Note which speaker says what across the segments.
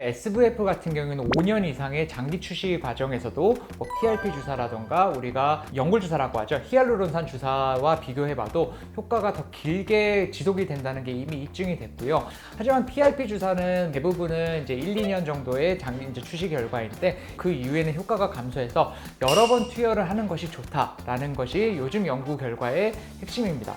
Speaker 1: SVF 같은 경우에는 5년 이상의 장기 추시 과정에서도 PRP 주사라던가 우리가 연골 주사라고 하죠. 히알루론산 주사와 비교해봐도 효과가 더 길게 지속이 된다는 게 이미 입증이 됐고요. 하지만 PRP 주사는 대부분은 이제 1, 2년 정도의 장기 추시 결과인데 그 이후에는 효과가 감소해서 여러 번 투여를 하는 것이 좋다라는 것이 요즘 연구 결과의 핵심입니다.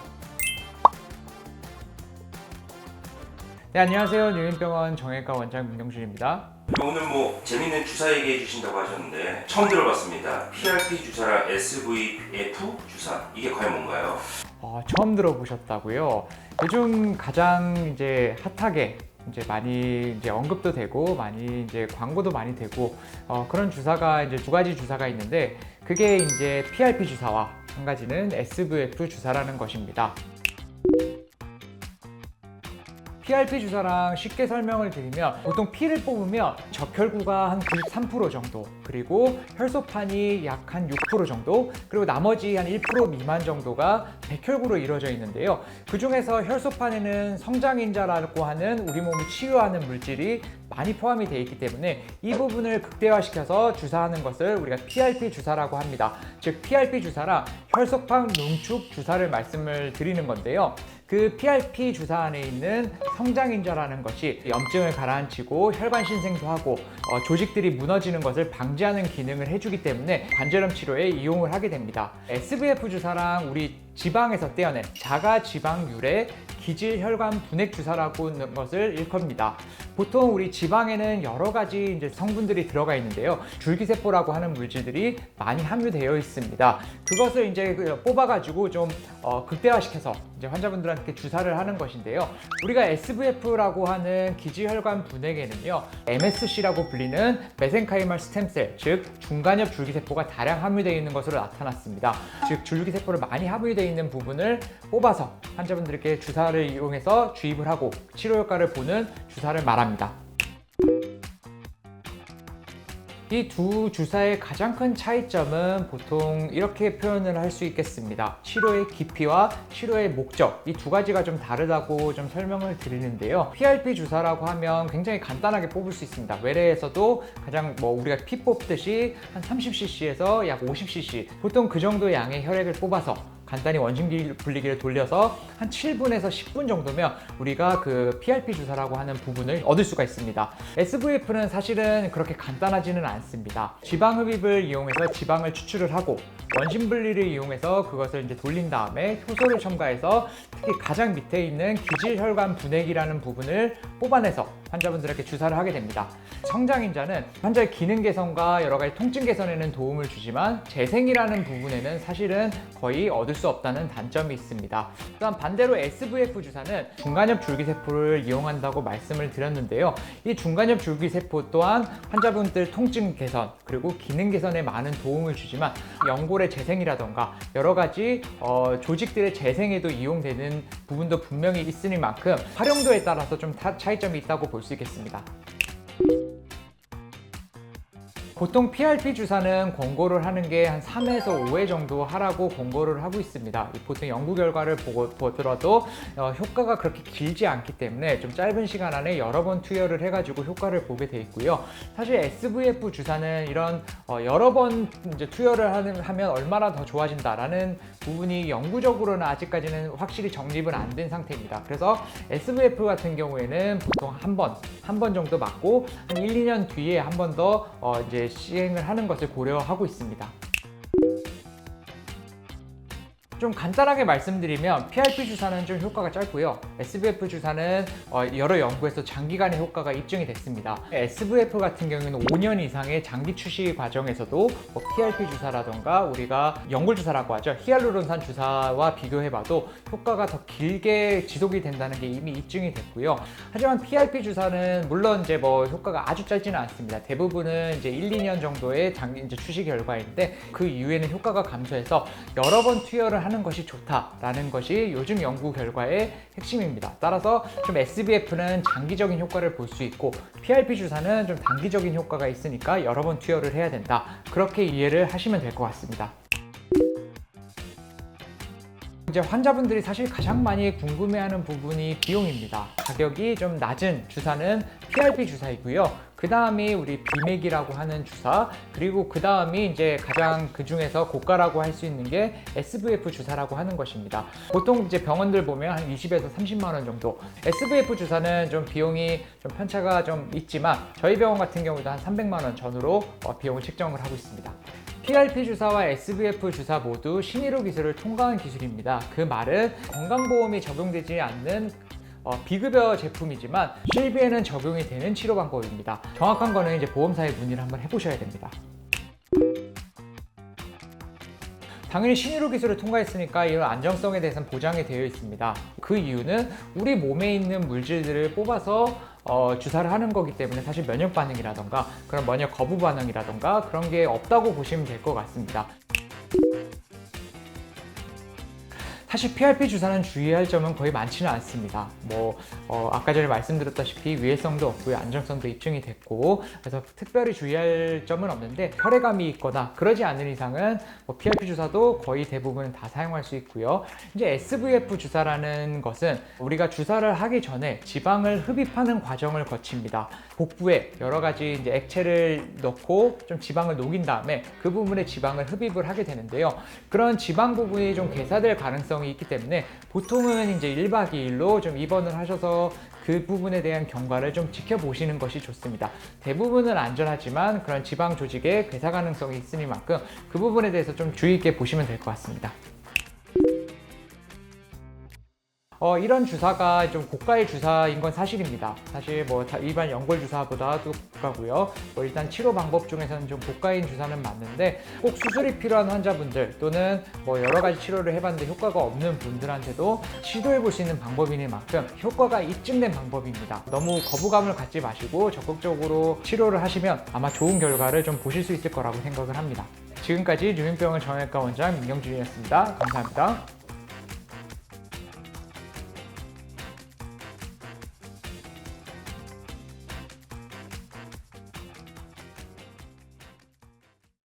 Speaker 1: 네, 안녕하세요. 뉴인병원 정형외과 원장 민경준입니다.
Speaker 2: 오늘 재밌는 주사 얘기해 주신다고 하셨는데 처음 들어봤습니다. PRP 주사랑 SVF 주사, 이게 과연 뭔가요?
Speaker 1: 처음 들어보셨다고요? 요즘 가장 핫하게 많이 언급도 되고 많이 광고도 많이 되고 그런 주사가 두 가지 주사가 있는데 그게 PRP 주사와 한 가지는 SVF 주사라는 것입니다. PRP 주사랑 쉽게 설명을 드리면 보통 피를 뽑으면 적혈구가 한 93% 정도, 그리고 혈소판이 약 한 6% 정도, 그리고 나머지 한 1% 미만 정도가 백혈구로 이루어져 있는데요. 그 중에서 혈소판에는 성장인자라고 하는 우리 몸을 치유하는 물질이 많이 포함이 되어 있기 때문에 이 부분을 극대화시켜서 주사하는 것을 우리가 PRP 주사라고 합니다. 즉 PRP 주사랑 혈소판 농축 주사를 말씀을 드리는 건데요. 그 PRP 주사 안에 있는 성장인자라는 것이 염증을 가라앉히고 혈관 신생도 하고 조직들이 무너지는 것을 방지하는 기능을 해주기 때문에 관절염 치료에 이용을 하게 됩니다. SVF 주사랑 우리 지방에서 떼어낸 자가 지방률의 기질 혈관 분액 주사라고 하는 것을 일컫니다. 보통 우리 지방에는 여러 가지 성분들이 들어가 있는데요. 줄기세포라고 하는 물질들이 많이 함유되어 있습니다. 그것을 뽑아가지고 좀 극대화시켜서 환자분들한테 주사를 하는 것인데요. 우리가 SVF라고 하는 기지혈관 분액에는요, MSC라고 불리는 메센카이멀 스템셀, 즉 중간엽 줄기세포가 다량 함유되어 있는 것으로 나타났습니다. 즉 줄기세포를 많이 함유되어 있는 부분을 뽑아서 환자분들에게 주사를 이용해서 주입을 하고 치료 효과를 보는 주사를 말합니다. 이 두 주사의 가장 큰 차이점은 보통 이렇게 표현을 할 수 있겠습니다. 치료의 깊이와 치료의 목적, 이 두 가지가 좀 다르다고 좀 설명을 드리는데요. PRP 주사라고 하면 굉장히 간단하게 뽑을 수 있습니다. 외래에서도 가장 우리가 피 뽑듯이 한 30cc에서 약 50cc, 보통 그 정도의 양의 혈액을 뽑아서 간단히 원심 분리기를 돌려서 한 7분에서 10분 정도면 우리가 그 PRP 주사라고 하는 부분을 얻을 수가 있습니다. SVF는 사실은 그렇게 간단하지는 않습니다. 지방 흡입을 이용해서 지방을 추출을 하고 원심 분리를 이용해서 그것을 돌린 다음에 효소를 첨가해서 특히 가장 밑에 있는 기질혈관 분액이라는 부분을 뽑아내서 환자분들에게 주사를 하게 됩니다. 성장인자는 환자의 기능 개선과 여러 가지 통증 개선에는 도움을 주지만 재생이라는 부분에는 사실은 거의 얻을 수 없다는 단점이 있습니다. 또한 반대로 SVF 주사는 중간엽 줄기세포를 이용한다고 말씀을 드렸는데요. 이 중간엽 줄기세포 또한 환자분들 통증 개선 그리고 기능 개선에 많은 도움을 주지만 연골의 재생이라던가 여러 가지 조직들의 재생에도 이용되는 부분도 분명히 있으니만큼 활용도에 따라서 좀 차이점이 있다고 볼 수 있겠습니다. 보통 PRP 주사는 권고를 하는 게 한 3회에서 5회 정도 하라고 권고를 하고 있습니다. 보통 연구 결과를 보더라도 효과가 그렇게 길지 않기 때문에 좀 짧은 시간 안에 여러 번 투여를 해가지고 효과를 보게 돼 있고요. 사실 SVF 주사는 이런 여러 번 투여를 하면 얼마나 더 좋아진다라는 부분이 연구적으로는 아직까지는 확실히 정립은 안 된 상태입니다. 그래서 SVF 같은 경우에는 보통 한 번 정도 맞고 한 1, 2년 뒤에 한 번 더 시행을 하는 것을 고려하고 있습니다. 좀 간단하게 말씀드리면 PRP 주사는 좀 효과가 짧고요. SVF 주사는 여러 연구에서 장기간의 효과가 입증이 됐습니다. SVF 같은 경우에는 5년 이상의 장기 추시 과정에서도 PRP 주사라던가 우리가 연골 주사라고 하죠. 히알루론산 주사와 비교해봐도 효과가 더 길게 지속이 된다는 게 이미 입증이 됐고요. 하지만 PRP 주사는 물론 효과가 아주 짧지는 않습니다. 대부분은 1, 2년 정도의 장기 추시 결과인데 그 이후에는 효과가 감소해서 여러 번 투여를 하는 것이 좋다라는 것이 요즘 연구 결과의 핵심입니다. 따라서 좀 SVF는 장기적인 효과를 볼 수 있고 PRP 주사는 좀 단기적인 효과가 있으니까 여러 번 투여를 해야 된다. 그렇게 이해를 하시면 될 것 같습니다. 환자분들이 사실 가장 많이 궁금해하는 부분이 비용입니다. 가격이 좀 낮은 주사는 PRP 주사이고요. 그 다음이 우리 비맥이라고 하는 주사, 그리고 그 다음이 이제 가장 그 중에서 고가라고 할 수 있는 게 SVF 주사라고 하는 것입니다. 보통 이제 병원들 보면 한 20에서 30만 원 정도. SVF 주사는 좀 비용이 좀 편차가 좀 있지만 저희 병원 같은 경우도 한 300만 원 전후로 비용을 책정을 하고 있습니다. PRP 주사와 SVF 주사 모두 신의로 기술을 통과한 기술입니다. 그 말은 건강보험이 적용되지 않는 비급여 제품이지만 실비에는 적용이 되는 치료 방법입니다. 정확한 거는 이제 보험사에 문의를 한번 해보셔야 됩니다. 당연히 신의로 기술을 통과했으니까 이런 안정성에 대해서는 보장이 되어 있습니다. 그 이유는 우리 몸에 있는 물질들을 뽑아서 주사를 하는 거기 때문에 사실 면역 반응이라던가 그런 면역 거부 반응이라던가 그런 게 없다고 보시면 될 것 같습니다. 사실 PRP 주사는 주의할 점은 거의 많지는 않습니다. 아까 전에 말씀드렸다시피 유해성도 없고요, 안정성도 입증이 됐고, 그래서 특별히 주의할 점은 없는데 혈액암이 있거나 그러지 않는 이상은 PRP 주사도 거의 대부분 다 사용할 수 있고요. 이제 SVF 주사라는 것은 우리가 주사를 하기 전에 지방을 흡입하는 과정을 거칩니다. 복부에 여러 가지 이제 액체를 넣고 좀 지방을 녹인 다음에 그 부분에 지방을 흡입을 하게 되는데요. 그런 지방 부분이 좀 괴사될 가능성이 있기 때문에 보통은 이제 1박 2일로 좀 입원을 하셔서 그 부분에 대한 경과를 좀 지켜보시는 것이 좋습니다. 대부분은 안전하지만 그런 지방 조직의 괴사 가능성이 있으니만큼 그 부분에 대해서 좀 주의 있게 보시면 될 것 같습니다. 이런 주사가 좀 고가의 주사인 건 사실입니다. 사실 일반 연골 주사보다도 고가고요. 일단 치료 방법 중에서는 좀 고가인 주사는 맞는데 꼭 수술이 필요한 환자분들 또는 여러 가지 치료를 해봤는데 효과가 없는 분들한테도 시도해 볼 수 있는 방법이니만큼 효과가 입증된 방법입니다. 너무 거부감을 갖지 마시고 적극적으로 치료를 하시면 아마 좋은 결과를 좀 보실 수 있을 거라고 생각을 합니다. 지금까지 유민병원 정형외과 원장 민경준이었습니다. 감사합니다.